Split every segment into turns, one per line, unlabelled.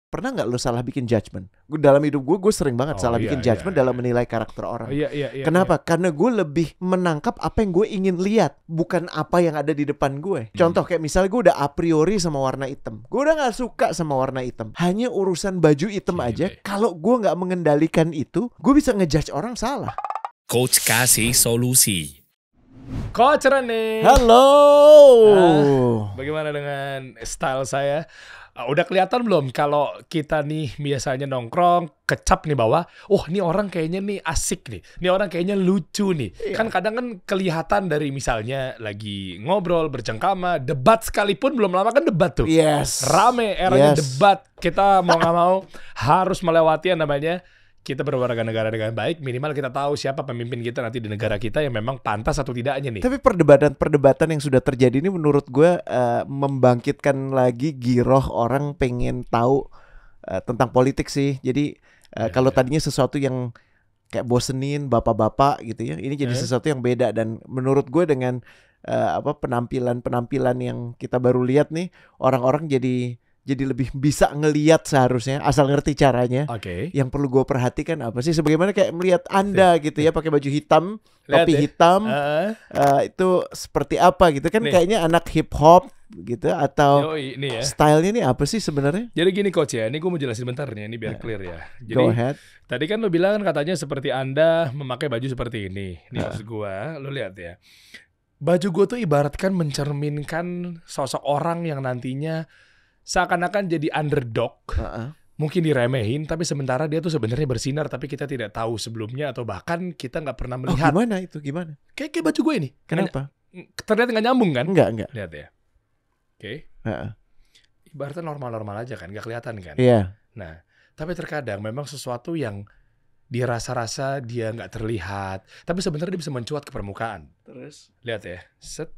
pernah nggak lo salah bikin judgement? Dalam hidup gue sering banget salah bikin judgement dalam menilai karakter orang. Kenapa? Karena gue lebih menangkap apa yang gue ingin lihat, bukan apa yang ada di depan gue. Contoh kayak misalnya gue udah a priori sama warna hitam, gue udah nggak suka sama warna hitam. Hanya urusan baju hitam aja. Kalau gue nggak mengendalikan itu, gue bisa ngejudge orang salah.
Coach kasih solusi.
Coach Rene.
Halo.
Bagaimana dengan style saya? Udah kelihatan belum kalau kita nih biasanya nongkrong kecap nih bahwa ini orang kayaknya nih asik nih, ini orang kayaknya lucu nih. Kan kadang kan kelihatan dari misalnya lagi ngobrol bercengkama, debat sekalipun belum lama kan debat tuh. Rame eranya debat. Kita mau nggak mau harus melewati yang namanya kita berwarga negara dengan baik, minimal kita tahu siapa pemimpin kita nanti di negara kita yang memang pantas atau tidaknya nih.
Tapi perdebatan yang sudah terjadi ini menurut gue membangkitkan lagi giroh orang pengen tahu tentang politik sih. Jadi kalau tadinya sesuatu yang kayak bosenin bapak-bapak gitu ya, ini jadi sesuatu yang beda. Dan menurut gue dengan penampilan yang kita baru lihat nih, orang-orang jadi lebih bisa ngelihat seharusnya, asal ngerti caranya. Yang perlu gue perhatikan apa sih? Sebagaimana kayak melihat Anda gitu ya, pakai baju hitam, topi hitam, itu seperti apa gitu kan? Kayaknya anak hip hop gitu atau stylenya nih apa sih sebenarnya?
Jadi gini Coach ya, ini gue mau jelasin bentar nih, ini biar clear ya. Jadi,
go ahead.
Tadi kan lo bilang katanya seperti Anda memakai baju seperti ini. Ini maksud gue, lo lihat ya. Baju gue tuh ibaratkan mencerminkan sosok orang yang nantinya seakan-akan jadi underdog, mungkin diremehin, tapi sementara dia tuh sebenarnya bersinar, tapi kita tidak tahu sebelumnya atau bahkan kita nggak pernah melihat.
Gimana itu? Gimana?
Kayak baju gue ini.
Kenapa?
Terlihat nggak nyambung kan?
Enggak.
Lihat ya. Ibaratnya normal-normal aja kan, nggak kelihatan kan?
Iya.
Nah, tapi terkadang memang sesuatu yang dia rasa-rasa dia nggak terlihat, tapi sebenarnya dia bisa mencuat ke permukaan.
Terus?
Lihat ya, set.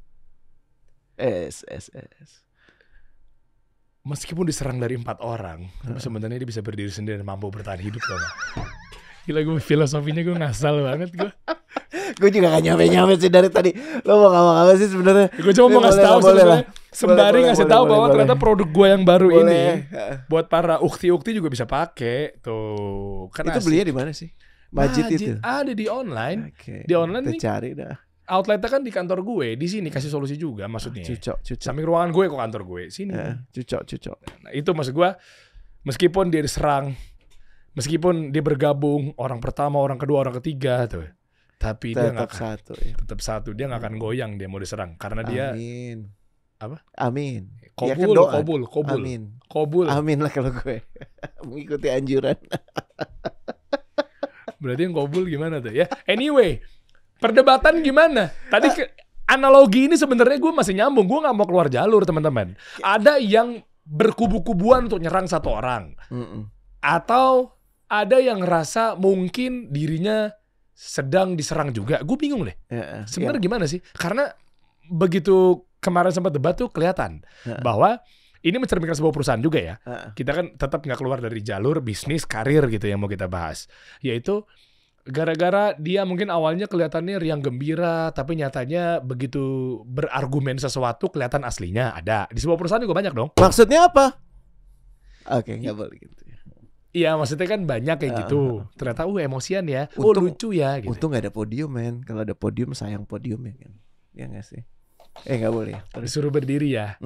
Meskipun diserang dari 4 orang, tapi sebenarnya dia bisa berdiri sendiri dan mampu bertahan hidup loh. Gila, gue filosofinya gue ngasal banget gue.
Gue juga gak nyampe sih dari tadi. Lo mau ngomong apa sih sebenarnya?
Gue cuma mau ngasih tahu sebenarnya. Sembari ngasih tahu bahwa ternyata produk gue yang baru ini buat para ukti-ukti juga bisa pakai. Tuh, kan
itu belinya di mana sih? Majid itu.
Ada di online. Di online
kita cari dah.
Outletnya kan di kantor gue, di sini kasih solusi juga maksudnya.
Cucok.
Samping ruangan gue kok kantor gue, sini.
Cucok.
Nah, itu maksud gue, meskipun dia diserang, meskipun dia bergabung, orang pertama, orang kedua, orang ketiga tuh. Tapi dia nggak tetap satu, dia nggak akan goyang dia mau diserang karena dia apa?
Amin.
Kobul.
Amin lah kalau gue mengikuti anjuran.
Berarti yang kobul gimana tuh ya? Anyway, perdebatan gimana? Tadi analogi ini sebenarnya gue masih nyambung. Gue nggak mau keluar jalur teman-teman. Ada yang berkubu-kubuan untuk nyerang satu orang, atau ada yang ngerasa mungkin dirinya sedang diserang juga. Gue bingung deh. Sebenarnya gimana sih? Karena begitu kemarin sempat debat tuh kelihatan bahwa ini mencerminkan sebuah perusahaan juga ya. Kita kan tetap nggak keluar dari jalur bisnis karir gitu yang mau kita bahas. Yaitu gara-gara dia mungkin awalnya kelihatannya riang gembira, tapi nyatanya begitu berargumen sesuatu kelihatan aslinya ada. Di sebuah perusahaan juga banyak dong.
Maksudnya apa? Oke, nggak boleh gitu.
Iya, maksudnya kan banyak kayak gitu. Ternyata emosian ya. Lucu ya gitu.
Untung gak ada podium, men. Kalau ada podium sayang podium ya kan. Ya nggak sih? Nggak boleh.
Disuruh berdiri ya.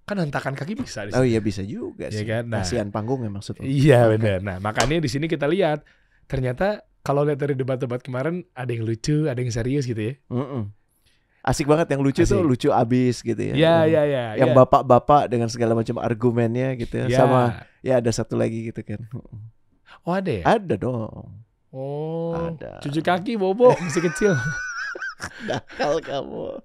Kan hentakan kaki bisa.
Oh iya bisa juga sih.
Ya kan?
Kasihan panggungnya maksudnya.
Iya benar. Nah makanya di sini kita lihat ternyata kalau lihat dari debat-debat kemarin ada yang lucu, ada yang serius gitu ya.
Asik banget yang lucu tuh lucu abis gitu ya.
Iya.
Yang bapak-bapak dengan segala macam argumennya gitu ya. Sama ya ada satu lagi gitu kan.
Oh ada ya?
Ada dong.
Oh.
Ada.
Cuci kaki bobo masih kecil.
Nakal kamu.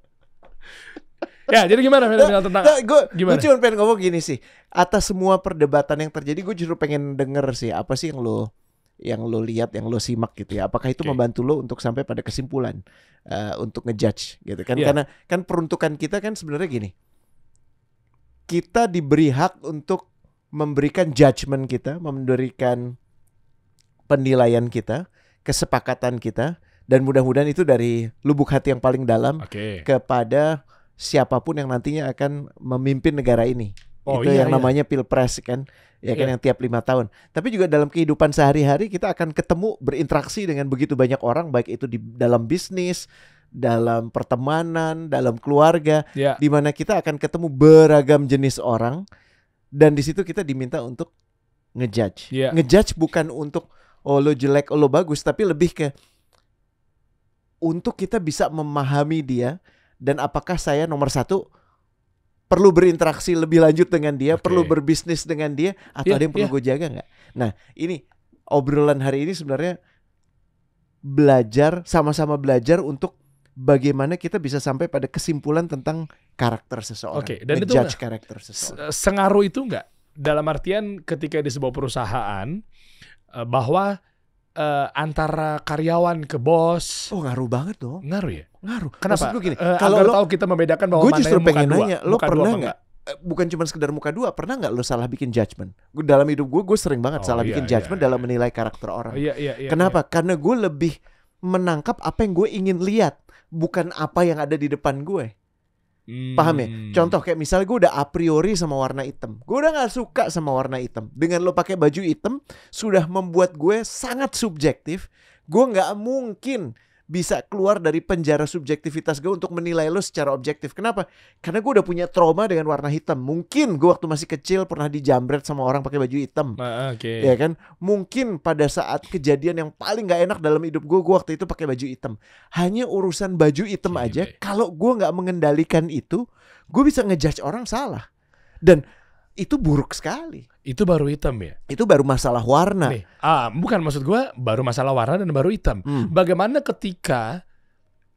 Ya jadi gimana tentang
gue cuma pengen ngomong gini sih. Atas semua perdebatan yang terjadi, gue justru pengen denger sih apa sih yang lo lihat, yang lo simak gitu ya. Apakah itu membantu lo untuk sampai pada kesimpulan untuk ngejudge gitu kan? Karena kan peruntukan kita kan sebenarnya gini. Kita diberi hak untuk memberikan judgement kita, memberikan penilaian kita, kesepakatan kita, dan mudah-mudahan itu dari lubuk hati yang paling dalam kepada siapapun yang nantinya akan memimpin negara ini.
Oh,
itu
iya,
yang
iya.
namanya pilpres kan, ya kan,
Iya.
yang tiap 5 tahun. Tapi juga dalam kehidupan sehari-hari kita akan ketemu, berinteraksi dengan begitu banyak orang, baik itu di dalam bisnis, dalam pertemanan, dalam keluarga,
Iya.
di mana kita akan ketemu beragam jenis orang, dan di situ kita diminta untuk ngejudge.
Iya.
Ngejudge bukan untuk oh lo jelek, oh lo bagus, tapi lebih ke untuk kita bisa memahami dia, dan apakah saya nomor satu perlu berinteraksi lebih lanjut dengan dia,
Oke.
perlu berbisnis dengan dia, atau
Iya,
ada yang perlu
iya.
gue jaga nggak? Nah, ini obrolan hari ini sebenarnya belajar, sama-sama belajar untuk bagaimana kita bisa sampai pada kesimpulan tentang karakter seseorang,
Oke, dan itu
ngejudge karakter seseorang.
Sengaruh itu enggak? Dalam artian ketika di sebuah perusahaan bahwa antara karyawan ke bos
Oh, ngaruh banget dong.
ngaruh ya?
Ngaruh.
Kenapa?
Maksud gue gini,
Kalau tahu kita membedakan bahwa
gue
mana
justru
yang muka
pengen
dua,
nanya, lo
muka dua
pernah
apa
nggak? Bukan cuma sekedar muka dua, pernah nggak lo salah bikin judgement? Gue dalam hidup gue sering banget
Oh,
salah
iya,
bikin
iya,
judgement
iya.
dalam menilai karakter orang.
Oh, iya.
Kenapa? Karena gue lebih menangkap apa yang gue ingin lihat, bukan apa yang ada di depan gue. Paham ya? Contoh kayak misalnya gue udah a priori sama warna hitam, gue udah gak suka sama warna hitam. Dengan lo pakai baju hitam sudah membuat gue sangat subjektif. Gue gak mungkin bisa keluar dari penjara subjektivitas gue untuk menilai lo secara objektif. Kenapa? Karena gue udah punya trauma dengan warna hitam. Mungkin gue waktu masih kecil pernah dijambret sama orang pakai baju hitam.
Oke.
Ya kan? Mungkin pada saat kejadian yang paling gak enak dalam hidup gue waktu itu pakai baju hitam. Hanya urusan baju hitam
Gile.
aja, kalau gue gak mengendalikan itu, gue bisa ngejudge orang salah. Dan itu buruk sekali.
Itu baru hitam ya?
Itu baru masalah warna.
Nih, bukan, maksud gue baru masalah warna dan baru hitam. Bagaimana ketika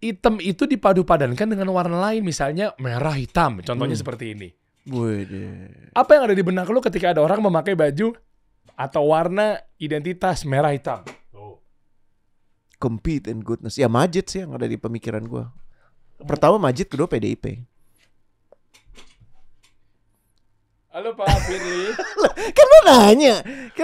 hitam itu dipadu-padankan dengan warna lain, misalnya merah hitam, contohnya seperti ini.
Wede.
Apa yang ada di benak lu ketika ada orang memakai baju atau warna identitas merah hitam?
Compete and goodness. Ya Majid sih yang ada di pemikiran gue. Pertama Majid, kedua PDIP.
Halo Pak Firly.
Kan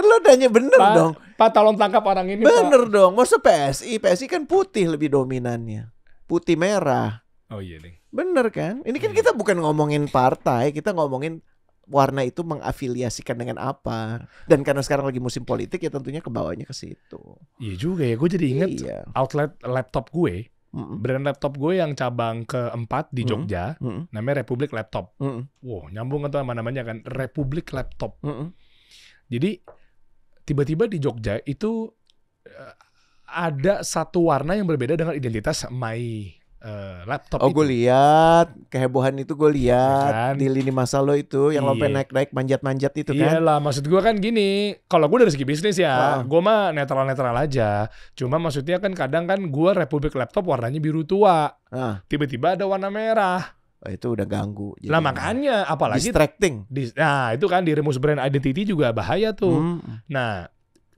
lo nanya bener dong.
Pak tolong tangkap orang ini
Bener dong. Masa PSI kan putih lebih dominannya. Putih merah.
Pak. Oh iya nih.
Bener kan? Ini kan kita bukan ngomongin partai, kita ngomongin warna itu mengafiliasikan dengan apa. Dan karena sekarang lagi musim politik ya tentunya kebawanya ke situ.
Iya juga ya, gue jadi inget
Iya.
outlet laptop gue, brand laptop gue yang cabang keempat di Jogja, namanya Republik Laptop. Wow, nyambung kan tuh sama namanya kan, Republik Laptop. Jadi tiba-tiba di Jogja itu ada satu warna yang berbeda dengan identitas My Laptop.
Oh, gue lihat kehebohan itu, gue lihat
Ya kan?
di lini masa lo itu yang lo
Iya.
naik-naik manjat-manjat itu kan.
Iyalah, maksud gue kan gini, kalau gue dari segi bisnis ya,
Ah.
gue mah netral-netral aja. Cuma maksudnya kan kadang kan gue Republik Laptop warnanya biru tua,
Ah,
tiba-tiba ada warna merah.
itu udah ganggu.
Lah makanya apalagi
distracting.
nah itu kan di remus brand identity juga bahaya tuh. Nah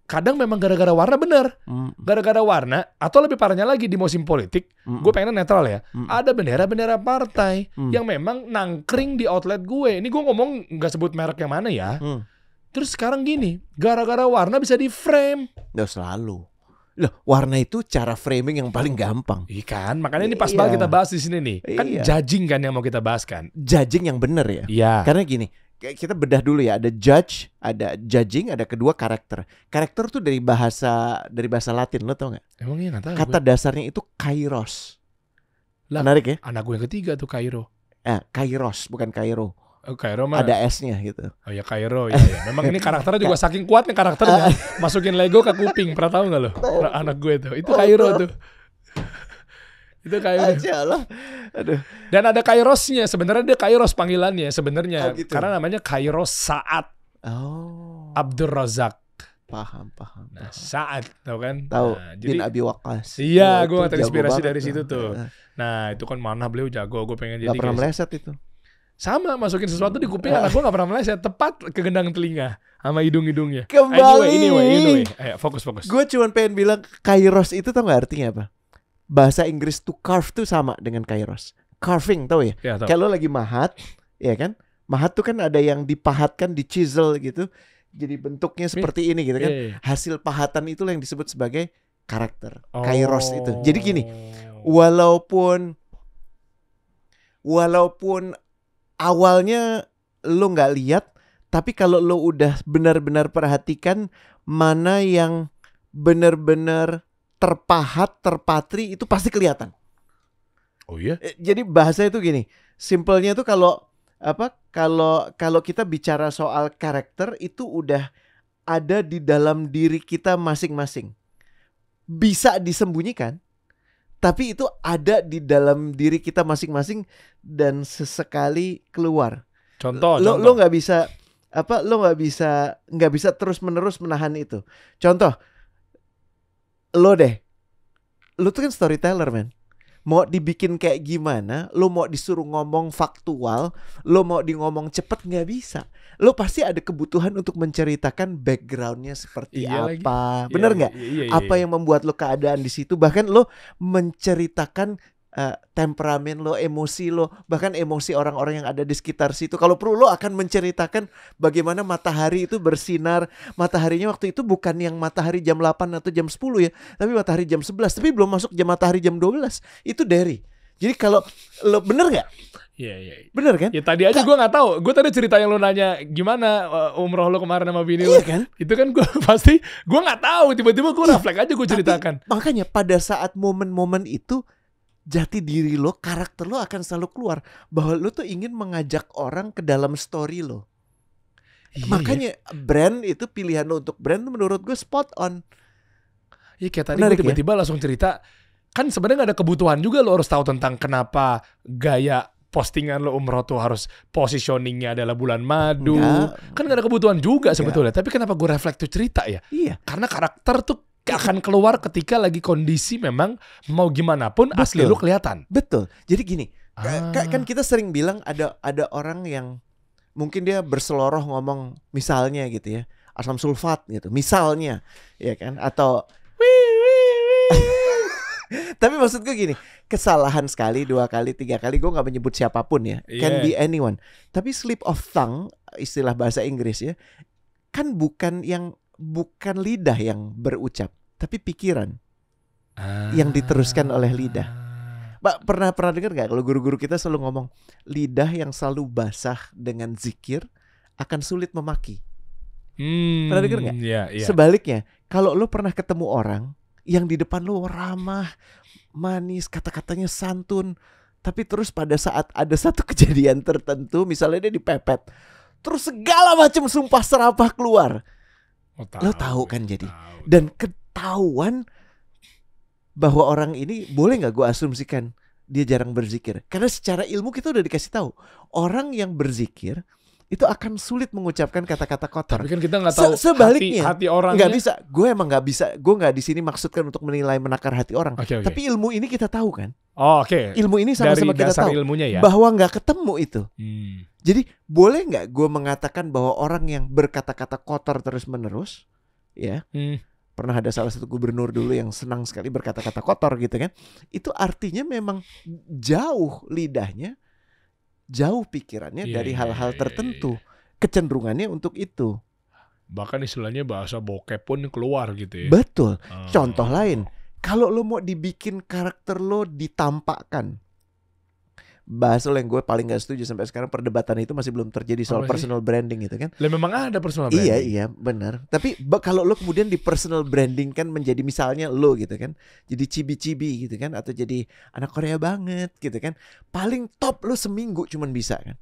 kadang memang gara-gara warna bener, gara-gara warna atau lebih parahnya lagi di musim politik, gue pengen netral ya. Ada bendera-bendera partai yang memang nangkring di outlet gue. Ini gue ngomong nggak sebut merek yang mana ya. Terus sekarang gini, gara-gara warna bisa di frame.
Udah selalu. Loh, warna itu cara framing yang paling gampang.
Iya kan, makanya ini pas
Iya.
banget kita bahas di sini nih. Kan
Iya.
judging kan yang mau kita bahas kan.
Judging yang bener ya.
Iya.
Karena gini, kita bedah dulu ya, ada judge, ada judging, ada kedua karakter. Karakter tuh dari bahasa Latin, lo tau nggak?
Emang iya nggak tahu.
Kata dasarnya itu kairos.
Lah,
Menarik ya?
anak gue yang ketiga tuh Kairo.
Kairos bukan Kairo.
Oh, Kairo mah.
Ada S-nya gitu.
Oh ya Kairo ya. Memang ini karakternya juga saking kuatnya karakternya. Masukin Lego ke kuping. Pernah tahu nggak lo? Anak gue tuh. Itu Kairo tuh. Itu Kairo.
Aja lah. Aduh.
Dan ada Kairosnya. Sebenarnya dia Kairos panggilannya sebenarnya.
Oh, gitu.
Karena namanya Kairos Saat
Oh.
Abdur Razak.
Paham.
Nah, Saat, tahu kan?
Tahu
Nah,
bin
jadi
Abi Waqqas.
iya,
Itu
gue
jago
terinspirasi
banget
dari situ tuh.
Heeh.
Nah, itu kan mana beliau jago. Gue pengen jadi
Gak pernah
kayak
meleset itu.
sama masukin sesuatu di kuping anak gue gak pernah meleset, tepat ke gendang telinga sama hidung-hidungnya.
Kembali.
Anyway. Ayo fokus.
Gue cuma pengen bilang kairos itu tau gak artinya apa? Bahasa Inggris to carve tuh sama dengan kairos. Carving tau ya?
Ya, tahu.
Kalau lagi mahat, ya kan? Mahat tuh kan ada yang dipahatkan, di chisel gitu. Jadi bentuknya seperti ini gitu kan.
Iya.
Hasil pahatan itulah yang disebut sebagai karakter.
Oh.
Kairos itu. Jadi gini, walaupun awalnya lo nggak lihat, tapi kalau lo udah benar-benar perhatikan mana yang benar-benar terpahat, terpatri, itu pasti kelihatan.
Oh iya?
Jadi bahasa itu gini, simpelnya tuh kalau kita bicara soal karakter itu udah ada di dalam diri kita masing-masing. Bisa disembunyikan, tapi itu ada di dalam diri kita masing-masing dan sesekali keluar.
Contoh.
Lo nggak bisa nggak bisa terus-menerus menahan itu. Contoh, lo tuh kan storyteller, man. Mau dibikin kayak gimana, lo mau disuruh ngomong faktual, lo mau di ngomong cepet, nggak bisa. Lo pasti ada kebutuhan untuk menceritakan backgroundnya seperti apa.
Lagi.
Bener nggak?
Iya.
Apa yang membuat lo keadaan di situ. Bahkan lo menceritakan temperamen lo, emosi lo, bahkan emosi orang-orang yang ada di sekitar situ. Kalau perlu lo akan menceritakan bagaimana matahari itu bersinar. Mataharinya waktu itu bukan yang matahari jam 8 atau jam 10 ya, tapi matahari jam 11. Tapi belum masuk matahari jam 12. Itu dari. Jadi kalau lo bener nggak?
Iya.
Bener kan?
Ya tadi aja gue nggak tahu. Gue tadi cerita yang lo nanya gimana umroh lo kemarin sama bini lo.
Iya kan?
Itu kan gue pasti gue nggak tahu. Tiba-tiba gue refleks aja gue ceritakan.
Makanya pada saat momen-momen itu jati diri lo, karakter lo akan selalu keluar. Bahwa lo tuh ingin mengajak orang ke dalam story lo. Makanya brand itu, pilihan lo untuk brand menurut gue spot on.
Iya kayak tadi gue tiba-tiba langsung cerita. Kan sebenarnya gak ada kebutuhan juga lo harus tahu tentang kenapa gaya postingan lo umroh tuh harus positioningnya adalah bulan madu. Kan gak ada kebutuhan juga sebetulnya. Tapi kenapa gue refleks tuh cerita ya?
Iya.
Karena karakter tuh akan keluar ketika lagi kondisi memang mau gimana pun asli lu kelihatan.
Betul. Jadi gini, kan kita sering bilang ada orang yang mungkin dia berseloroh ngomong misalnya gitu ya, asam sulfat gitu, misalnya, ya kan, atau tapi maksud gue gini, kesalahan sekali, 2 kali, 3 kali, gue nggak menyebut siapapun ya, can be anyone. Tapi slip of tongue, istilah bahasa Inggris ya, kan bukan lidah yang berucap, tapi pikiran yang diteruskan oleh lidah. Pak, pernah dengar nggak kalau guru-guru kita selalu ngomong lidah yang selalu basah dengan zikir akan sulit memaki. Pernah dengar nggak?
Yeah.
Sebaliknya, kalau lo pernah ketemu orang yang di depan lo ramah, manis, kata-katanya santun, tapi terus pada saat ada satu kejadian tertentu, misalnya dia dipepet, terus segala macam sumpah serapah keluar. Lo tahu kan jadi. Dan ketahuan bahwa orang ini, boleh gak gue asumsikan dia jarang berzikir. Karena secara ilmu kita udah dikasih tahu, orang yang berzikir itu akan sulit mengucapkan kata-kata kotor.
Tapi kan kita gak tahu
sebaliknya,
hati orangnya.
Gak bisa. Gue emang gak bisa. Gue gak di sini maksudkan untuk menilai menakar hati orang.
Okay.
Tapi ilmu ini kita tahu kan.
Oke.
Ilmu ini sama-sama kita tahu
ilmunya ya?
bahwa gak ketemu itu. Jadi boleh gak gue mengatakan bahwa orang yang berkata-kata kotor terus-menerus, ya, pernah ada salah satu gubernur dulu yang senang sekali berkata-kata kotor gitu kan, itu artinya memang jauh lidahnya, jauh pikirannya dari hal-hal tertentu, kecenderungannya untuk itu.
Bahkan istilahnya bahasa bokep pun keluar gitu ya.
Betul. Contoh lain, kalau lo mau dibikin karakter lo ditampakkan, bahasa lo yang gue paling gak setuju sampai sekarang, perdebatan itu masih belum terjadi soal personal branding gitu kan.
Lah memang ada personal branding.
Iya benar. Tapi kalau lo kemudian di personal branding kan menjadi misalnya lo gitu kan, jadi cibi-cibi gitu kan, atau jadi anak Korea banget gitu kan, paling top lo seminggu cuman bisa kan.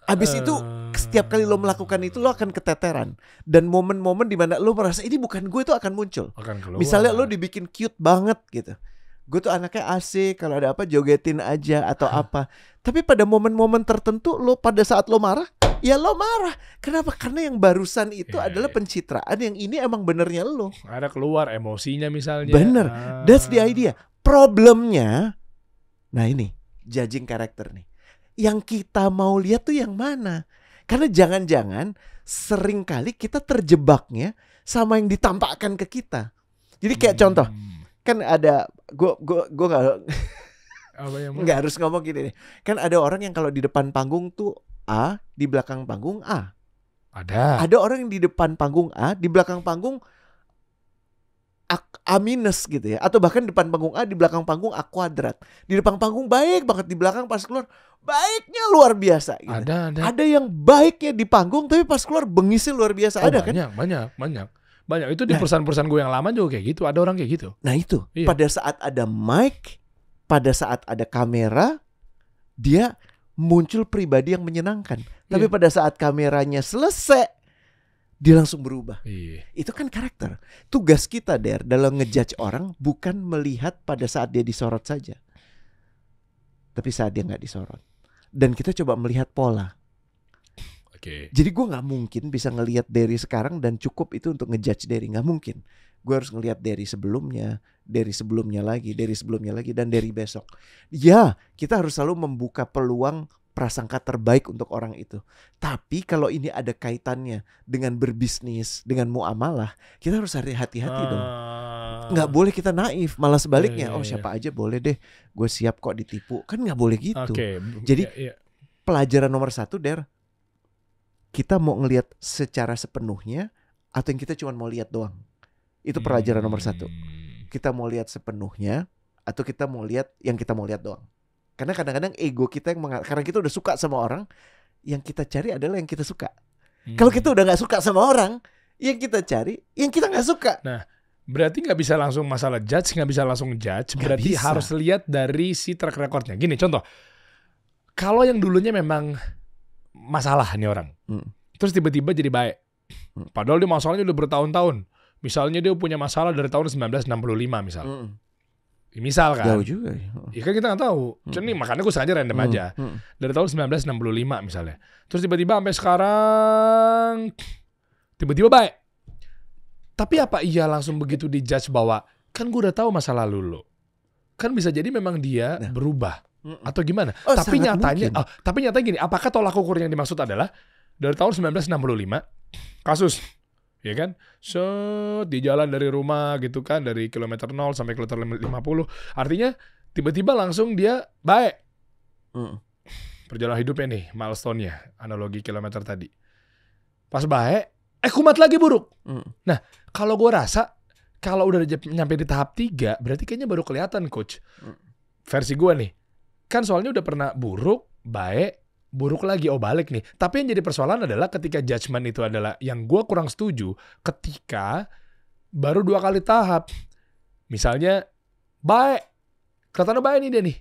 Abis itu setiap kali lo melakukan itu lo akan keteteran. Dan momen-momen di mana lo merasa ini bukan gue itu akan muncul. Misalnya lo dibikin cute banget gitu, gue tuh anaknya asik, kalau ada apa jogetin aja atau apa. Tapi pada momen-momen tertentu lo, pada saat lo marah, ya lo marah. Kenapa? Karena yang barusan itu adalah pencitraan, yang ini emang benernya lo.
Ada keluar emosinya misalnya.
Bener, that's the idea. Problemnya, nah ini, judging karakter nih. Yang kita mau lihat tuh yang mana? Karena jangan-jangan seringkali kita terjebaknya sama yang ditampakkan ke kita. Jadi kayak contoh, kan ada gue nggak harus ngomong gini nih. Kan ada orang yang kalau di depan panggung tuh A, di belakang panggung A. Ada orang yang di depan panggung A, di belakang panggung A minus gitu ya, atau bahkan depan panggung A, di belakang panggung A kuadrat. Di depan panggung baik banget, di belakang pas keluar baiknya luar biasa gitu. Ada yang baiknya di panggung tapi pas keluar bengisnya luar biasa. Ada kan?
Banyak. Itu di perusahaan-perusahaan gue yang lama juga kayak gitu. Ada orang kayak gitu.
Nah itu, pada saat ada mic, pada saat ada kamera, dia muncul pribadi yang menyenangkan. Tapi pada saat kameranya selesai, dia langsung berubah. Itu kan karakter. Tugas kita dalam ngejudge orang bukan melihat pada saat dia disorot saja, tapi saat dia nggak disorot. Dan kita coba melihat pola. Jadi gue nggak mungkin bisa ngelihat dari sekarang dan cukup itu untuk ngejudge dari, nggak mungkin. Gue harus ngelihat dari sebelumnya, dari sebelumnya lagi, dan dari besok. Ya, kita harus selalu membuka peluang prasangka terbaik untuk orang itu. Tapi kalau ini ada kaitannya dengan berbisnis, dengan muamalah, kita harus hati-hati dong. Nggak boleh kita naif, malah sebaliknya. Oh siapa aja boleh deh, gue siap kok ditipu. Kan nggak boleh gitu. Jadi pelajaran nomor 1 kita mau ngelihat secara sepenuhnya atau yang kita cuma mau lihat doang. Itu pelajaran nomor 1. Kita mau lihat sepenuhnya atau kita mau lihat yang kita mau lihat doang. Karena kadang-kadang ego kita karena kita udah suka sama orang, yang kita cari adalah yang kita suka. Kalau kita udah nggak suka sama orang, yang kita cari yang kita nggak suka.
Nah, berarti nggak bisa langsung masalah judge, nggak bisa langsung judge. Berarti harus lihat dari si track recordnya. Gini contoh, kalau yang dulunya memang masalah nih orang, terus tiba-tiba jadi baik, padahal dia masalahnya udah bertahun-tahun. Misalnya dia punya masalah dari tahun 1965 misalnya. Misal kan.
Jauh juga.
Ya kan kita gak tahu. Jadi makanya gue sengaja random aja. Dari tahun 1965 misalnya. Terus tiba-tiba sampai sekarang tiba-tiba baik. Tapi apa iya langsung begitu dijudge bahwa kan gue udah tahu masa lalu lo. Kan bisa jadi memang dia berubah atau gimana. Tapi nyatanya gini, apakah tolak ukur yang dimaksud adalah dari tahun 1965 kasus, ya kan? Di jalan dari rumah gitu kan, dari kilometer 0 sampai kilometer 50. Artinya tiba-tiba langsung dia baik. Perjalanan hidupnya nih, milestone-nya, analogi kilometer tadi. Pas baik, kumat lagi buruk. Nah, kalau gue rasa kalau udah nyampe di tahap 3, berarti kayaknya baru kelihatan coach. Versi gue nih. Kan soalnya udah pernah buruk, baik, buruk lagi, balik nih. Tapi yang jadi persoalan adalah ketika judgement itu adalah yang gue kurang setuju ketika baru 2 kali tahap. Misalnya baik, kelihatannya baik nih dia nih.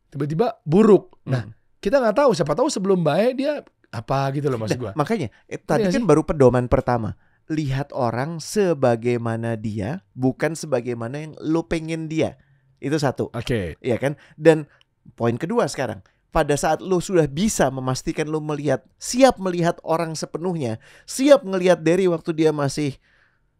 Tiba-tiba buruk. Nah, kita nggak tahu, siapa tahu sebelum baik dia apa gitu loh maksud gue.
Makanya tadi kan baru pedoman pertama. Lihat orang sebagaimana dia, bukan sebagaimana yang lo pengen dia. Itu satu. Iya kan? Dan poin kedua sekarang, pada saat lo sudah bisa memastikan lo siap melihat orang sepenuhnya, siap ngelihat dari waktu dia masih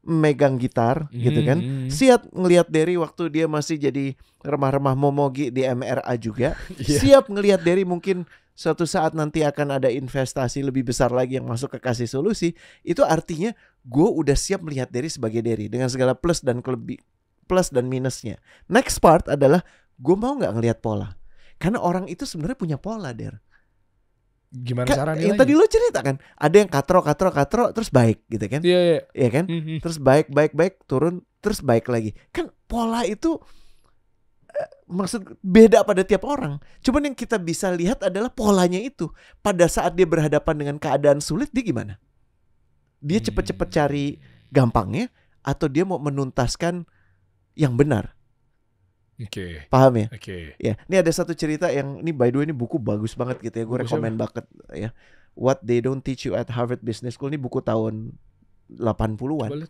megang gitar gitu kan, siap ngelihat dari waktu dia masih jadi remah-remah momogi di MRA juga, siap ngelihat dari mungkin suatu saat nanti akan ada investasi lebih besar lagi yang masuk ke Kasih Solusi. Itu artinya gue udah siap melihat dari sebagai dari dengan segala plus dan minusnya. Next part adalah gue mau nggak ngelihat pola. Karena orang itu sebenarnya punya pola,
Gimana caranya?
Yang tadi lo cerita kan, ada yang katro terus baik gitu kan? Iya kan? Terus baik turun terus baik lagi. Kan pola itu maksud beda pada tiap orang. Cuman yang kita bisa lihat adalah polanya itu. Pada saat dia berhadapan dengan keadaan sulit, dia gimana? Dia cepet-cepet cari gampangnya atau dia mau menuntaskan yang benar? Paham ya? Ya, ini ada satu cerita yang ini by the way ini buku bagus banget gitu ya. Gue rekomen banget ya. What They Don't Teach You at Harvard Business School, ini buku tahun 80-an.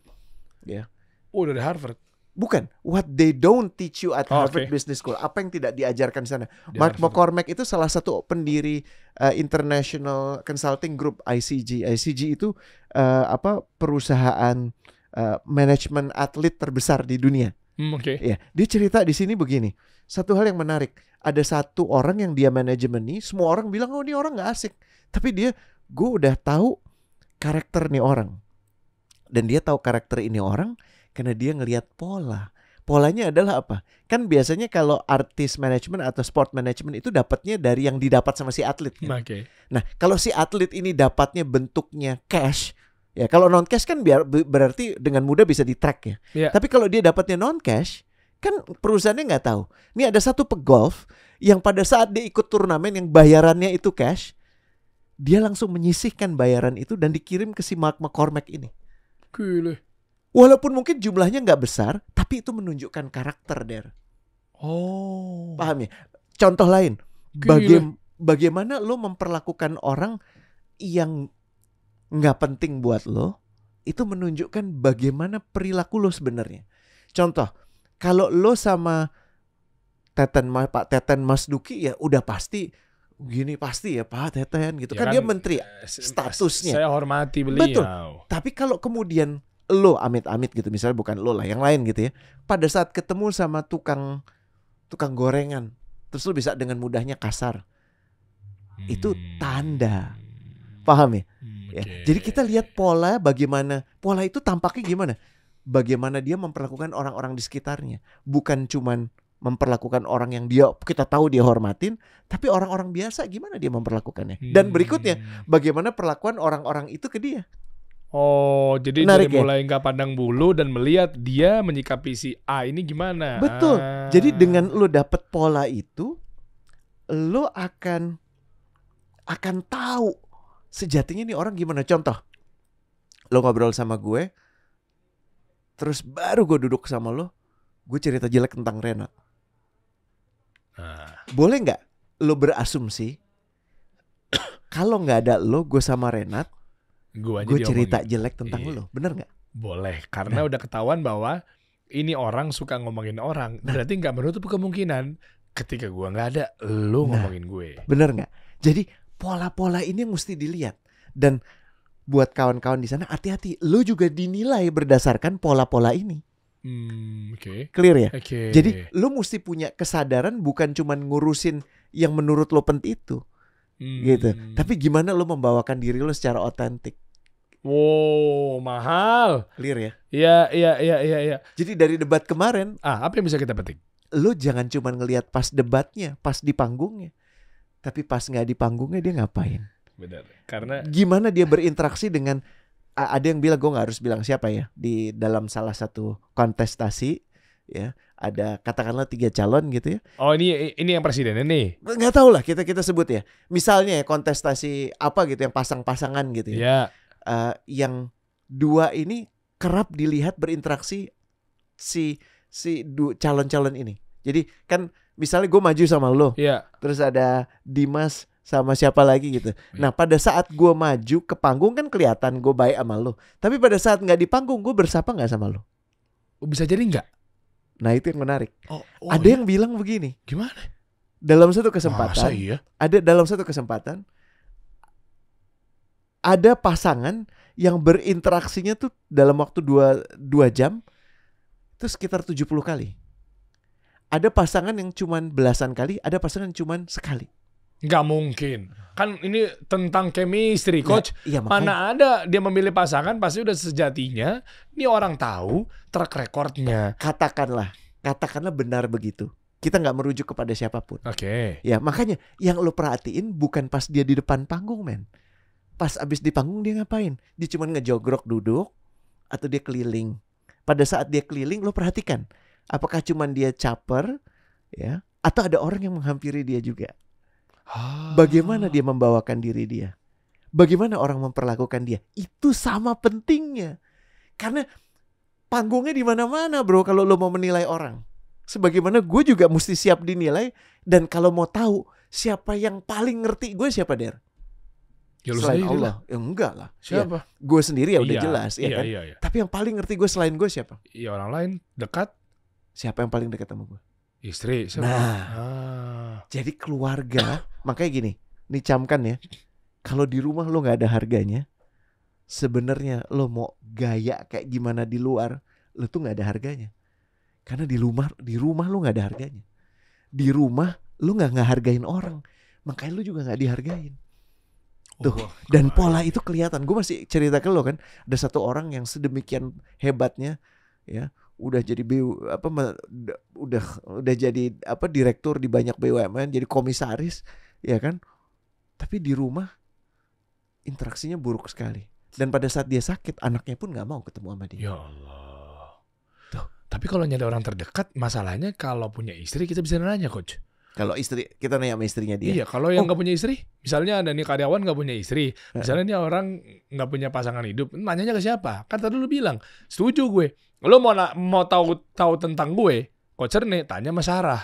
Ya.
Oh, dari Harvard.
Bukan, What They Don't Teach You at Harvard Business School. Apa yang tidak diajarkan di sana. Mark McCormack itu salah satu pendiri International Consulting Group, ICG. ICG itu perusahaan manajemen atlet terbesar di dunia. Ya, dia cerita di sini begini. Satu hal yang menarik, ada satu orang yang dia manajemen nih, semua orang bilang ini orang nggak asik. Tapi gue udah tahu karakter nih orang. Dan dia tahu karakter ini orang karena dia ngelihat pola. Polanya adalah apa? Kan biasanya kalau artis manajemen atau sport management itu dapatnya dari yang didapat sama si atlet. Kan? Nah, kalau si atlet ini dapatnya bentuknya cash, Ya, kalau non cash kan berarti dengan mudah bisa di-track ya.
Iya.
Tapi kalau dia dapatnya non cash, kan perusahaannya nggak tahu. Ini ada satu pegolf yang pada saat dia ikut turnamen yang bayarannya itu cash, dia langsung menyisihkan bayaran itu dan dikirim ke si Mark McCormack ini.
Gila.
Walaupun mungkin jumlahnya nggak besar, tapi itu menunjukkan karakter, Der.
Oh.
Paham ya? Contoh lain,
Gila.
bagaimana lo memperlakukan orang yang nggak penting buat lo, itu menunjukkan bagaimana perilaku lo sebenarnya. Contoh, kalau lo sama Pak Teten Mas Duki ya udah pasti gini, pasti ya Pak Teten gitu
Ya
kan, dia menteri statusnya.
Saya hormati beliau.
Betul. Tapi kalau kemudian lo amit-amit gitu, misalnya bukan lo lah, yang lain gitu ya, pada saat ketemu sama tukang gorengan, terus lo bisa dengan mudahnya kasar, itu tanda. Paham ya? Ya. Jadi kita lihat pola, bagaimana pola itu tampaknya gimana, bagaimana dia memperlakukan orang-orang di sekitarnya, bukan cuman memperlakukan orang yang kita tahu dia hormatin, tapi orang-orang biasa gimana dia memperlakukannya. Dan berikutnya, bagaimana perlakuan orang-orang itu ke dia.
Oh, jadi
Menarik,
dari mulai nggak pandang bulu dan melihat dia menyikapi si A ini gimana.
Betul. Jadi dengan lo dapet pola itu, lo akan tahu sejatinya nih orang gimana. Contoh, lo ngobrol sama gue, terus baru gue duduk sama lo, gue cerita jelek tentang Renat. Boleh nggak lo berasumsi kalau nggak ada lo, gue sama Renat, gue cerita jelek tentang lo, bener nggak?
Boleh, karena udah ketahuan bahwa ini orang suka ngomongin orang. Berarti nggak menutup kemungkinan ketika gue nggak ada, lo ngomongin gue.
Bener nggak? Jadi pola-pola ini yang mesti dilihat. Dan buat kawan-kawan di sana, hati-hati, lo juga dinilai berdasarkan pola-pola ini. Clear ya? Jadi lo mesti punya kesadaran, bukan cuman ngurusin yang menurut lo penting itu. Gitu. Tapi gimana lo membawakan diri lo secara otentik.
Wow, mahal.
Clear ya?
Iya.
Jadi dari debat kemarin,
apa yang bisa kita petik?
lo jangan cuma ngelihat pas debatnya, pas di panggungnya, tapi pas nggak di panggungnya dia ngapain.
Benar. Karena
gimana dia berinteraksi dengan, ada yang bilang, gue nggak harus bilang siapa ya, di dalam salah satu kontestasi ya, ada katakanlah 3 calon gitu ya.
Oh, ini yang presiden ini.
Nggak tahu lah, kita sebut ya. Misalnya ya kontestasi apa gitu yang pasang-pasangan gitu ya. Yang 2 ini kerap dilihat berinteraksi si calon-calon ini. Jadi kan misalnya gue maju sama lo, terus ada Dimas sama siapa lagi gitu. Nah pada saat gue maju ke panggung kan kelihatan gue baik sama lo. Tapi pada saat nggak di panggung, gue bersapa nggak sama lo?
Bisa jadi nggak?
Nah itu yang menarik. Ada yang bilang begini.
Gimana?
Dalam satu kesempatan. Dalam satu kesempatan ada pasangan yang berinteraksinya tuh dalam waktu 2 jam itu sekitar 70 kali. Ada pasangan yang cuman belasan kali, ada pasangan yang cuman sekali.
Nggak mungkin. Kan ini tentang chemistry, Coach.
Ya,
mana ada dia memilih pasangan pasti udah sejatinya. Ini orang tahu track recordnya.
Katakanlah benar begitu. Kita nggak merujuk kepada siapapun. Ya makanya yang lo perhatiin bukan pas dia di depan panggung, men. Pas abis di panggung dia ngapain? Dia cuma ngejogrok duduk atau dia keliling. Pada saat dia keliling lo perhatikan, apakah cuma dia caper ya, atau ada orang yang menghampiri dia juga. Bagaimana dia membawakan diri dia, bagaimana orang memperlakukan dia, itu sama pentingnya. Karena panggungnya di mana-mana, bro. Kalau lo mau menilai orang, sebagaimana gue juga mesti siap dinilai. Dan kalau mau tahu siapa yang paling ngerti gue, siapa, Der?
Ya,
selain Allah? Ya enggak lah.
Siapa?
Ya, gue sendiri ya udah jelas, ya kan.
Iya.
Tapi yang paling ngerti gue selain gue siapa?
Iya, orang lain dekat.
Siapa yang paling dekat sama gue?
Istri.
Jadi keluarga. Makanya gini, nih camkan ya. Kalau di rumah lo nggak ada harganya, sebenarnya lo mau gaya kayak gimana di luar, lo tuh nggak ada harganya. Karena di rumah lo nggak ada harganya. Di rumah lo nggak ngehargain orang, makanya lo juga nggak dihargain. Tuh, dan pola itu kelihatan. Gue masih cerita ke lo kan, ada satu orang yang sedemikian hebatnya, ya, udah jadi udah jadi direktur di banyak BUMN, jadi komisaris, ya kan. Tapi di rumah interaksinya buruk sekali. Dan pada saat dia sakit, anaknya pun nggak mau ketemu sama dia.
Ya Allah. Tuh. Tapi kalau nyada orang terdekat, masalahnya kalau punya istri kita bisa nanya, Coach.
Kalau istri, kita nanya sama istrinya dia.
Iya, kalau yang nggak punya istri, misalnya ada nih karyawan nggak punya istri, misalnya nih orang nggak punya pasangan hidup, nanyanya ke siapa? Kan tadi lu bilang, setuju gue. Lo mau tahu tentang gue, Coach Erne tanya sama Sarah.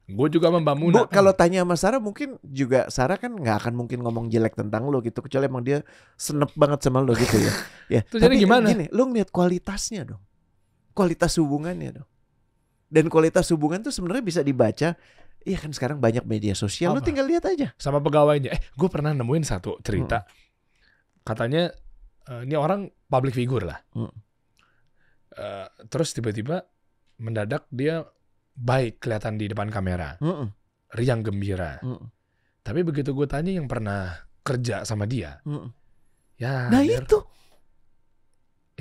Gue juga sama Mbak Muna.
Kalau tanya sama Sarah, mungkin juga Sarah kan nggak akan mungkin ngomong jelek tentang lo gitu, kecuali emang dia senep banget sama lo gitu ya. Ya.
Terus jadi gimana?
Gini, lo ngeliat kualitasnya dong, kualitas hubungannya dong. Dan kualitas hubungan tuh sebenarnya bisa dibaca. Iya kan sekarang banyak media sosial, lo tinggal lihat aja.
Sama pegawainya. Gue pernah nemuin satu cerita. Katanya ini orang public figure lah. Terus tiba-tiba mendadak dia baik kelihatan di depan kamera. Riang gembira. Tapi begitu gue tanya yang pernah kerja sama dia. Ya,
nah itu.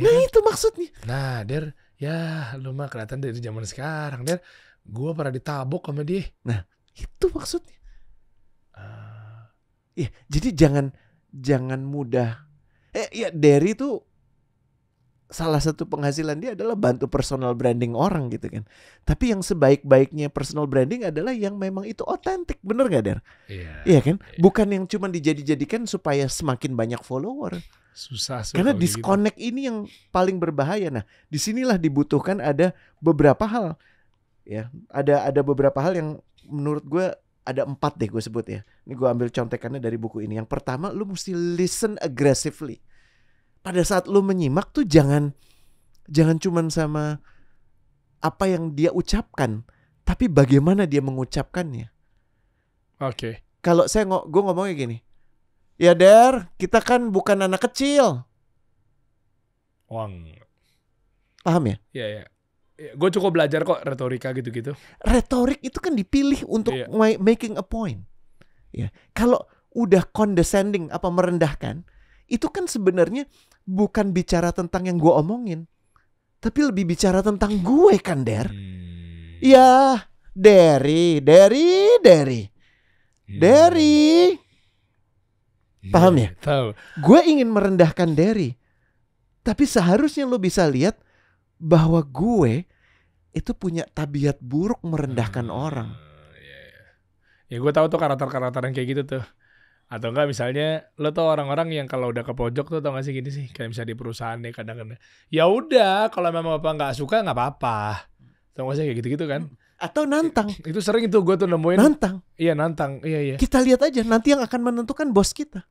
Nah itu maksudnya.
Nah, Der, ya lu mah kelihatan dari zaman sekarang, Der. Gue pernah ditabok sama dia.
Nah, itu maksudnya. Iya, jadi jangan mudah. Ya Derry itu salah satu penghasilan dia adalah bantu personal branding orang gitu kan. Tapi yang sebaik-baiknya personal branding adalah yang memang itu otentik, bener gak Der? Iya kan? Bukan yang cuma dijadikan supaya semakin banyak follower.
Susah.
Karena disconnect ini yang paling berbahaya. Nah, disinilah dibutuhkan ada beberapa hal. Ya, ada beberapa hal yang menurut gue ada 4 deh gue sebut ya. Ini gue ambil contekannya dari buku ini. Yang pertama, lu mesti listen aggressively. Pada saat lu menyimak tuh jangan cuman sama apa yang dia ucapkan, tapi bagaimana dia mengucapkannya.
Oke.
Kalau gue ngomongnya gini, ya Der, kita kan bukan anak kecil. Paham ya?
Iya. Gue cukup belajar kok retorika gitu-gitu.
Retorik itu kan dipilih untuk making a point. Ya, kalau udah condescending apa merendahkan, itu kan sebenarnya bukan bicara tentang yang gue omongin, tapi lebih bicara tentang gue kan, Der. Ya, Derry. Paham ya?
Tahu.
Gue ingin merendahkan Derry, tapi seharusnya lo bisa lihat bahwa gue itu punya tabiat buruk merendahkan orang.
Ya gue tahu tuh karakter-karakter yang kayak gitu tuh. Atau enggak misalnya lo tuh orang-orang yang kalau udah ke pojok tuh tau gak sih gini sih, kayak misalnya di perusahaan nih kadang-kadang ya udah kalau memang bapak nggak suka nggak apa-apa, tau gak sih kayak gitu-gitu kan.
Atau nantang.
Itu sering itu gue tuh nemuin.
Nantang.
Iya.
Kita lihat aja nanti yang akan menentukan bos kita.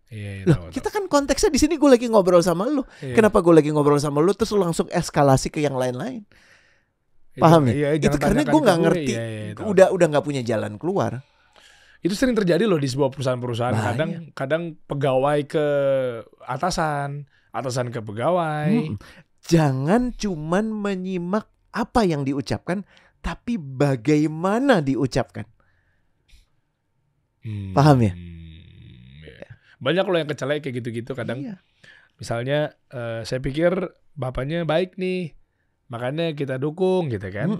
Iya,
Loh, kita kan konteksnya di sini gue lagi ngobrol sama lu. Kenapa gue lagi ngobrol sama lu terus lu langsung eskalasi ke yang lain-lain? Paham ya? Itu karena gue nggak ngerti. Udah nggak punya jalan keluar.
Itu sering terjadi loh di sebuah perusahaan-perusahaan. Kadang pegawai ke atasan ke pegawai.
Jangan cuman menyimak apa yang diucapkan, tapi bagaimana diucapkan. Paham ya?
Banyak loh yang kecelek kayak gitu-gitu kadang. Misalnya saya pikir bapaknya baik nih, makanya kita dukung gitu kan.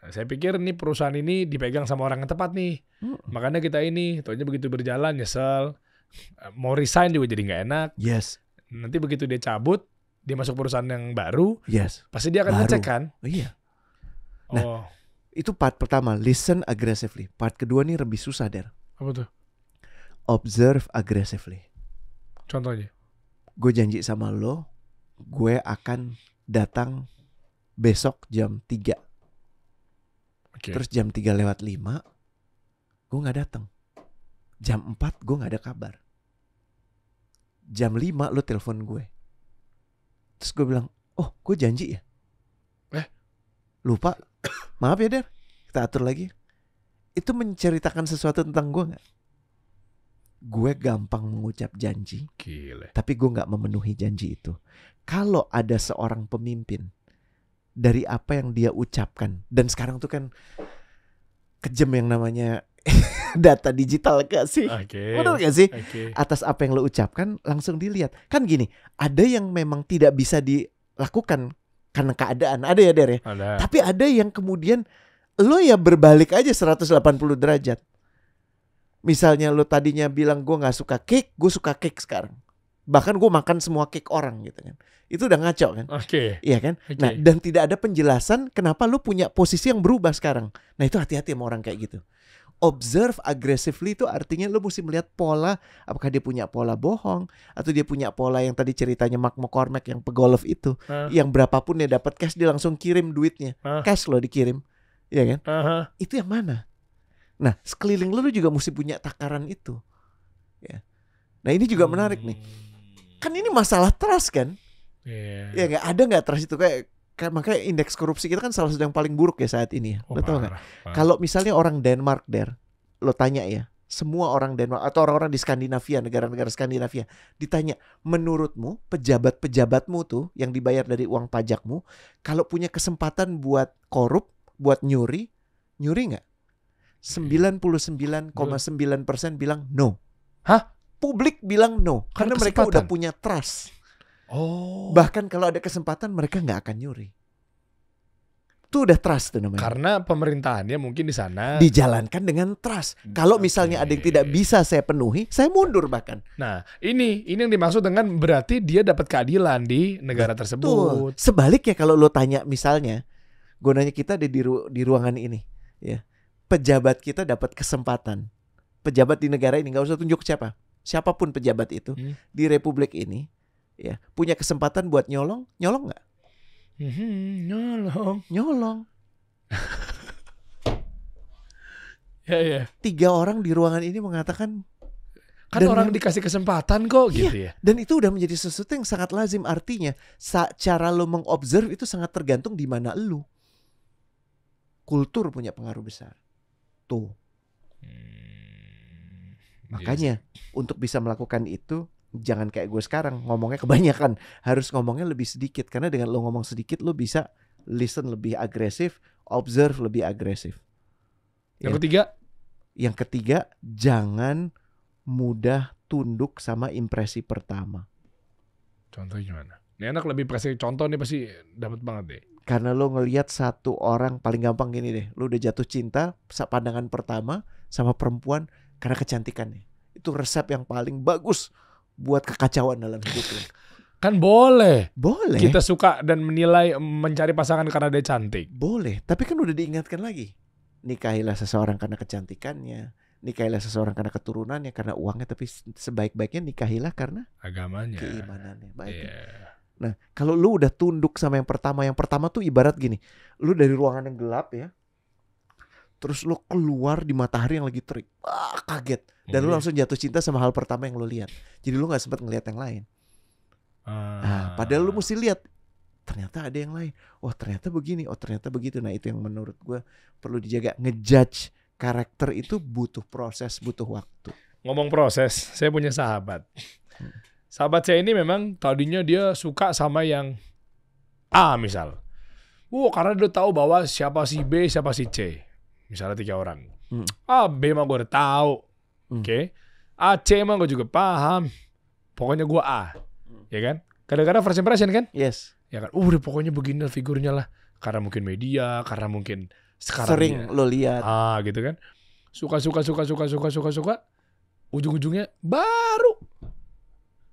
Saya pikir nih perusahaan ini dipegang sama orang yang tepat nih, makanya kita ini. Taunya begitu berjalan nyesel, mau resign juga jadi nggak enak. Nanti begitu dia cabut, dia masuk perusahaan yang baru, pasti dia akan ngecek kan.
Nah, itu part pertama, listen aggressively. Part kedua nih lebih susah, Der.
Apa tuh?
Observe aggressively.
Contohnya?
Gue janji sama lo, gue akan datang besok jam 3. Terus jam 3:05 gue gak datang. Jam 4 gue gak ada kabar. Jam 5 lo telepon gue. Terus gue bilang, oh gue janji ya. Lupa. Maaf ya Der, kita atur lagi. Itu menceritakan sesuatu tentang gue gak? Gue gampang mengucap janji.
Gile. Tapi
gue gak memenuhi janji itu. Kalau ada seorang pemimpin, dari apa yang dia ucapkan, dan sekarang tuh kan kejam yang namanya data digital gak sih? Benar gak sih? Atas apa yang lo ucapkan langsung dilihat. Kan gini, ada yang memang tidak bisa dilakukan karena keadaan. Ada ya Der ya?
Ada.
Tapi ada yang kemudian lo ya berbalik aja 180 derajat. Misalnya lo tadinya bilang gue gak suka cake, gue suka cake sekarang. Bahkan gue makan semua cake orang gitu kan. Itu udah ngaco kan?
Oke.
Iya kan?
Oke.
Nah, dan tidak ada penjelasan kenapa lu punya posisi yang berubah sekarang. Nah, itu hati-hati sama orang kayak gitu. Observe aggressively itu artinya lu mesti melihat pola, apakah dia punya pola bohong atau dia punya pola yang tadi ceritanya Mark McCormack yang pegolf itu, yang berapapun dia dapat cash dia langsung kirim duitnya. Cash lo dikirim. Iya kan? Itu yang mana? Nah, sekeliling lu juga mesti punya takaran itu. Ya. Nah, ini juga menarik nih. Kan ini masalah trust kan? Ya nggak trust itu kayak kan, makanya indeks korupsi kita kan salah satu yang paling buruk ya saat ini. Lo tau nggak? Kalau misalnya orang Denmark lo tanya ya, semua orang Denmark atau orang-orang di Skandinavia, negara-negara Skandinavia, ditanya, menurutmu pejabat-pejabatmu tuh yang dibayar dari uang pajakmu, kalau punya kesempatan buat korup, buat nyuri nggak? 99,9% bilang no.
Hah?
Publik bilang no, karena mereka udah punya trust. Bahkan kalau ada kesempatan mereka nggak akan nyuri. Itu udah trust tuh namanya.
Karena pemerintahannya mungkin di sana
dijalankan dengan trust. Kalau misalnya ada yang tidak bisa saya penuhi, saya mundur bahkan.
Nah, ini yang dimaksud dengan berarti dia dapat keadilan di negara tersebut.
Sebaliknya kalau lo tanya misalnya, gue nanya kita ada di ruangan ini, ya, pejabat kita dapat kesempatan. Pejabat di negara ini nggak usah tunjuk siapapun pejabat itu di republik ini. Ya, punya kesempatan buat nyolong nggak? Nyolong.
Ya.
3 orang di ruangan ini mengatakan
kan orang dikasih kesempatan kok gitu ya.
Dan itu udah menjadi sesuatu yang sangat lazim. Artinya cara lo mengobserv itu sangat tergantung di mana lo. Kultur punya pengaruh besar. Tuh. Makanya untuk bisa melakukan itu jangan kayak gue sekarang ngomongnya kebanyakan, harus ngomongnya lebih sedikit, karena dengan lo ngomong sedikit lo bisa listen lebih agresif, observe lebih agresif. Yang ketiga jangan mudah tunduk sama impresi pertama.
Contohnya gimana? Ini anak lebih kasih contoh nih pasti dapat banget deh.
Karena lo ngelihat satu orang, paling gampang gini deh, lo udah jatuh cinta pandangan pertama sama perempuan karena kecantikannya. Itu resep yang paling bagus buat kekacauan dalam hidup lo.
Kan boleh.
Kita
suka dan menilai mencari pasangan karena dia cantik.
Boleh, tapi kan udah diingatkan lagi. Nikahilah seseorang karena kecantikannya, nikahilah seseorang karena keturunannya, karena uangnya, tapi sebaik-baiknya nikahilah karena
agamanya,
keimanannya. Baik. Nah, kalau lu udah tunduk sama yang pertama tuh ibarat gini. Lu dari ruangan yang gelap ya, terus lu keluar di matahari yang lagi terik. Kaget. Dan lu langsung jatuh cinta sama hal pertama yang lu lihat. Jadi lu gak sempat ngelihat yang lain. Padahal lu mesti lihat, ternyata ada yang lain. Oh ternyata begini, oh ternyata begitu. Nah itu yang menurut gue perlu dijaga. Ngejudge karakter itu butuh proses, butuh waktu.
Ngomong proses, saya punya sahabat. Sahabat saya ini memang tadinya dia suka sama yang A misal. Karena dia tahu bahwa siapa si B, siapa si C. Misalnya 3 orang. A, B mah gue udah tahu. Oke. A, C mah gue juga paham. Pokoknya gue A. Ya kan? Kadang-kadang first impression kan?
Yes.
Ya kan? Udah pokoknya begini figurnya lah. Karena mungkin media, karena mungkin sekarang
sering lo lihat.
Gitu kan. Suka. Ujung-ujungnya baru.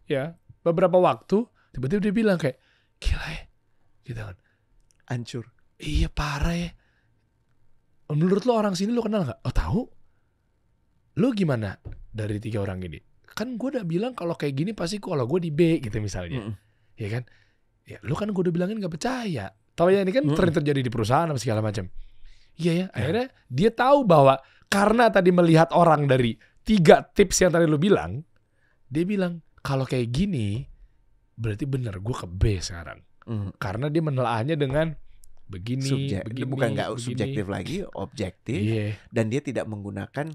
Ya, beberapa waktu tiba-tiba dia bilang kayak, gila ya. Gitu kan.
Hancur.
Iya parah ya. Menurut lo orang sini lo kenal gak? Oh tahu. Lo gimana dari 3 orang ini? Kan gue udah bilang kalau kayak gini pasti kalau gue di B gitu misalnya. Ya kan? Ya lo kan gue udah bilangin gak percaya. Tahu ya ini kan terjadi di perusahaan apa segala macam. Iya ya. Akhirnya dia tahu bahwa karena tadi melihat orang dari 3 tips yang tadi lo bilang. Dia bilang kalau kayak gini berarti bener gue ke B sekarang. Karena dia menelaahnya dengan begini,
bukan nggak subjektif lagi, objektif. Dan dia tidak menggunakan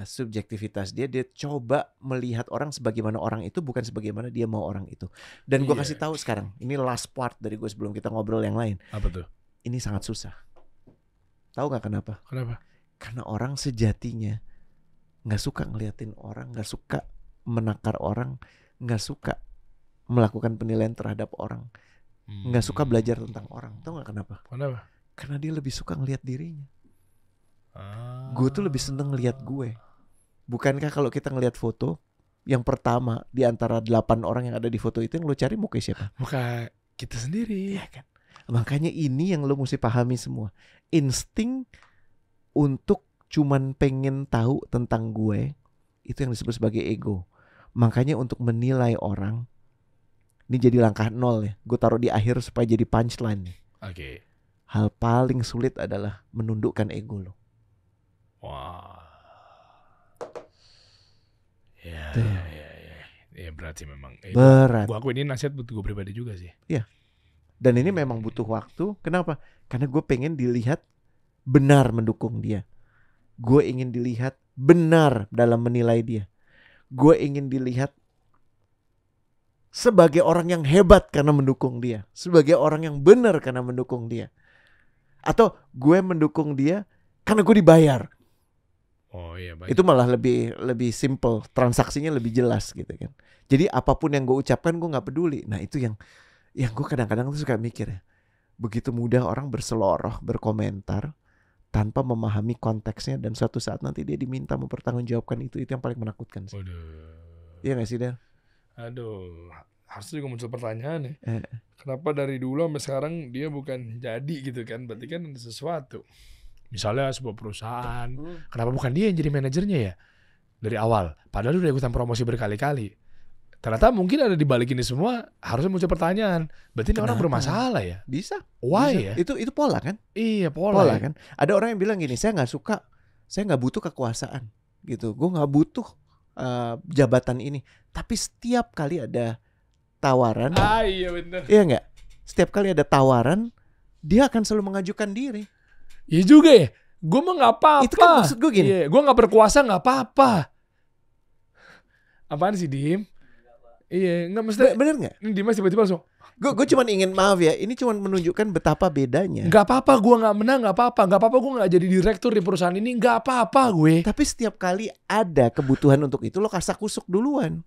subjektivitas dia coba melihat orang sebagaimana orang itu, bukan sebagaimana dia mau orang itu. Dan gue kasih tahu sekarang, ini last part dari gue sebelum kita ngobrol yang lain.
Apa tuh?
Ini sangat susah. Tahu nggak kenapa?
Kenapa?
Karena orang sejatinya nggak suka ngeliatin orang, nggak suka menakar orang, nggak suka melakukan penilaian terhadap orang. Nggak suka belajar tentang orang. Tahu nggak kenapa?
Kenapa?
Karena dia lebih suka ngelihat dirinya. Gue tuh lebih seneng ngelihat gue. Bukankah kalau kita ngelihat foto, yang pertama di antara 8 orang yang ada di foto itu yang lo cari muka siapa?
Muka kita sendiri.
Iya kan? Makanya ini yang lo mesti pahami semua. Insting untuk cuman pengen tahu tentang gue, itu yang disebut sebagai ego. Makanya untuk menilai orang, ini jadi langkah 0 ya. Gue taruh di akhir supaya jadi punchline nih.
Oke.
Hal paling sulit adalah menundukkan ego lo.
Wah. Ya berarti memang.
Berat.
Gue akuin ini nasihat buat gue pribadi juga sih.
Iya. Dan ini memang butuh waktu. Kenapa? Karena gue pengen dilihat benar mendukung dia. Gue ingin dilihat benar dalam menilai dia. Gue ingin dilihat sebagai orang yang hebat karena mendukung dia. Sebagai orang yang benar karena mendukung dia. Atau gue mendukung dia karena gue dibayar.
Oh iya, banyak.
Itu malah lebih simple, transaksinya lebih jelas gitu kan. Jadi apapun yang gue ucapkan gue nggak peduli. Nah itu yang gue kadang-kadang tuh suka mikir ya. Begitu mudah orang berseloroh, berkomentar tanpa memahami konteksnya dan suatu saat nanti dia diminta mempertanggungjawabkan itu yang paling menakutkan sih.
Waduh.
Iya nggak sih Dan?
Aduh, harusnya juga muncul pertanyaan ya. Kenapa dari dulu sampai sekarang dia bukan jadi gitu kan? Berarti kan ada sesuatu. Misalnya sebuah perusahaan, kenapa bukan dia yang jadi manajernya ya? Dari awal, padahal udah ikutan promosi berkali-kali. Ternyata mungkin ada di balik ini semua, harusnya muncul pertanyaan. Berarti ini orang bermasalah ya?
Bisa.
Why ya?
Itu pola kan?
Iya, pola ya?
Kan? Ada orang yang bilang gini, saya nggak butuh kekuasaan gitu. Gue nggak butuh jabatan ini. Tapi setiap kali ada tawaran,
iya bener.
Iya nggak? Setiap kali ada tawaran, dia akan selalu mengajukan diri.
Iya juga ya. Gue mah nggak apa-apa.
Itu kan maksud gue gini.
Iya, gue nggak berkuasa nggak apa-apa. Apaan sih Dim? Iya, nggak mesti.
Bener nggak?
Ini Dimas tiba-tiba langsung.
Gue cuma ingin maaf ya. Ini cuma menunjukkan betapa bedanya.
Nggak apa-apa, gue nggak menang, nggak apa-apa gue nggak jadi direktur di perusahaan ini, nggak apa-apa gue.
Tapi setiap kali ada kebutuhan untuk itu lo kasak-kusuk duluan.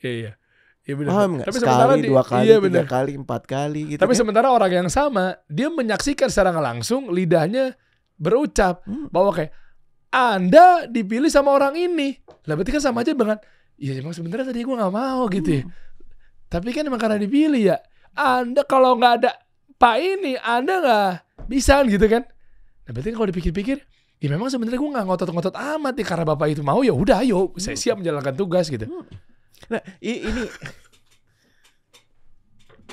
Iya. Iya benar.
Paham nggak?
Tapi
Sekali, 2 kali,
iya
3 kali, 4 kali gitu.
Tapi
kan?
sementara orang yang sama, dia menyaksikan secara langsung lidahnya berucap bahwa kayak Anda dipilih sama orang ini. Lah berarti kan sama aja dengan iya emang sebenarnya tadi gue nggak mau gitu ya. Tapi kan emang karena dipilih ya. Anda kalau nggak ada Pak ini, Anda nggak bisa gitu kan. Nah berarti kalau dipikir-pikir, ya memang sebenarnya gue nggak ngotot-ngotot amat nih karena Bapak itu mau ya udah ayo saya siap menjalankan tugas gitu.
Nah ini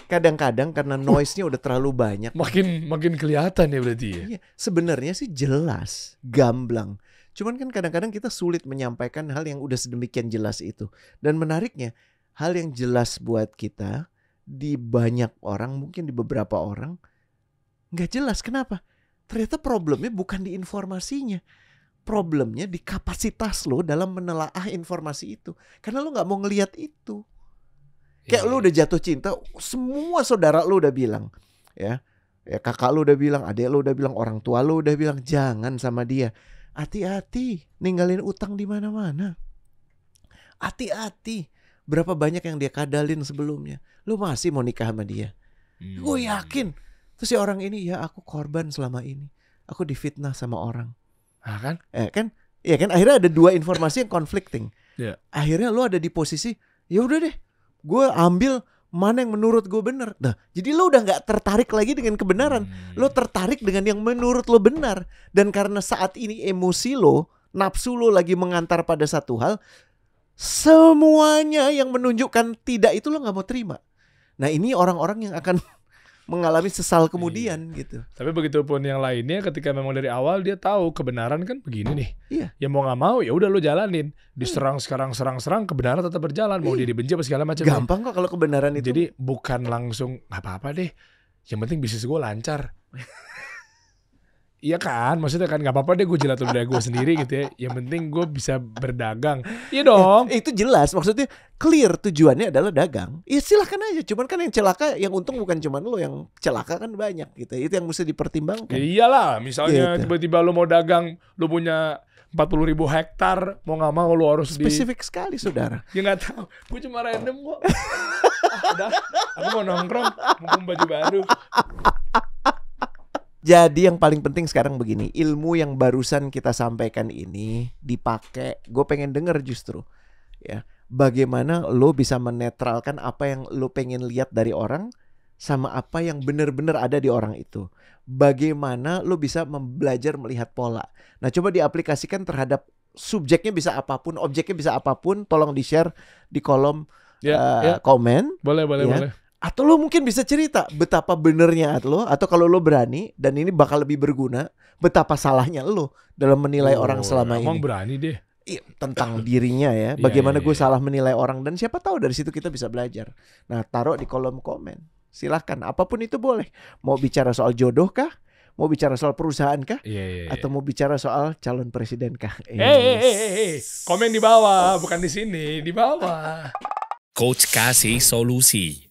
kadang-kadang karena noise-nya udah terlalu banyak.
Makin kelihatan ya berarti ya.
Iya, sebenarnya sih jelas, gamblang. Cuman kan kadang-kadang kita sulit menyampaikan hal yang udah sedemikian jelas itu. Dan menariknya, hal yang jelas buat kita di banyak orang, mungkin di beberapa orang nggak jelas. Kenapa? Ternyata problemnya bukan di informasinya. Problemnya di kapasitas lo dalam menelaah informasi itu. Karena lo gak mau ngelihat itu. Kayak lo udah jatuh cinta, semua saudara lo udah bilang. Ya kakak lo udah bilang, adik lo udah bilang, orang tua lo udah bilang, jangan sama dia. Hati-hati, ninggalin utang di mana-mana. Hati-hati, berapa banyak yang dia kadalin sebelumnya. Lo masih mau nikah sama dia. Gue yakin. Terus si orang ini, ya aku korban selama ini. Aku difitnah sama orang.
Nah, kan?
Iya kan akhirnya ada 2 informasi yang conflicting.
Yeah.
Akhirnya lo ada di posisi ya udah deh, gue ambil mana yang menurut gue benar. Nah, jadi lo udah nggak tertarik lagi dengan kebenaran, lo tertarik dengan yang menurut lo benar. Dan karena saat ini emosi lo, nafsu lo lagi mengantar pada satu hal, semuanya yang menunjukkan tidak itu lo nggak mau terima. Nah ini orang-orang yang akan mengalami sesal kemudian gitu.
Tapi begitu pun yang lainnya ketika memang dari awal dia tahu kebenaran kan begini nih.
Iya.
Ya mau nggak mau ya udah lo jalanin. Diserang sekarang kebenaran tetap berjalan. Mau dia dibenci apa segala macam.
Gampang kok kalau kebenaran itu.
Jadi bukan langsung nggak apa-apa deh. Yang penting bisnis gue lancar. Iya kan, maksudnya kan nggak apa-apa deh gue jilat lidah gue sendiri gitu ya. Yang penting gue bisa berdagang. Iya dong.
Itu jelas, maksudnya clear tujuannya adalah dagang. Ya silahkan aja, cuman kan yang celaka, yang untung bukan cuman lo, yang celaka kan banyak gitu. Itu yang mesti dipertimbangkan.
Ya iyalah, misalnya
gitu.
tiba-tiba lo mau dagang, lo punya 40.000 hektar, mau nggak mau lo harus
spesifik sekali saudara.
Ya nggak tahu, gue cuma random kok. Udah, aku mau nongkrong, mumpung baju baru.
Jadi yang paling penting sekarang begini, ilmu yang barusan kita sampaikan ini dipakai. Gue pengen denger justru, ya, bagaimana lo bisa menetralkan apa yang lo pengen lihat dari orang sama apa yang benar-benar ada di orang itu. Bagaimana lo bisa belajar melihat pola. Nah, coba diaplikasikan terhadap subjeknya bisa apapun, objeknya bisa apapun. Tolong di-share di kolom komen.
Boleh.
Atau lo mungkin bisa cerita betapa benernya lo, atau kalau lo berani dan ini bakal lebih berguna, betapa salahnya lo dalam menilai orang selama
emang
ini.
Berani deh.
Tentang dirinya ya, bagaimana gue salah menilai orang, dan siapa tahu dari situ kita bisa belajar. Nah, taruh di kolom komen. Silahkan, apapun itu boleh. Mau bicara soal jodoh kah? Mau bicara soal perusahaan kah? Atau mau bicara soal calon presiden kah?
Komen di bawah, bukan di sini, di bawah.
Coach kasih solusi.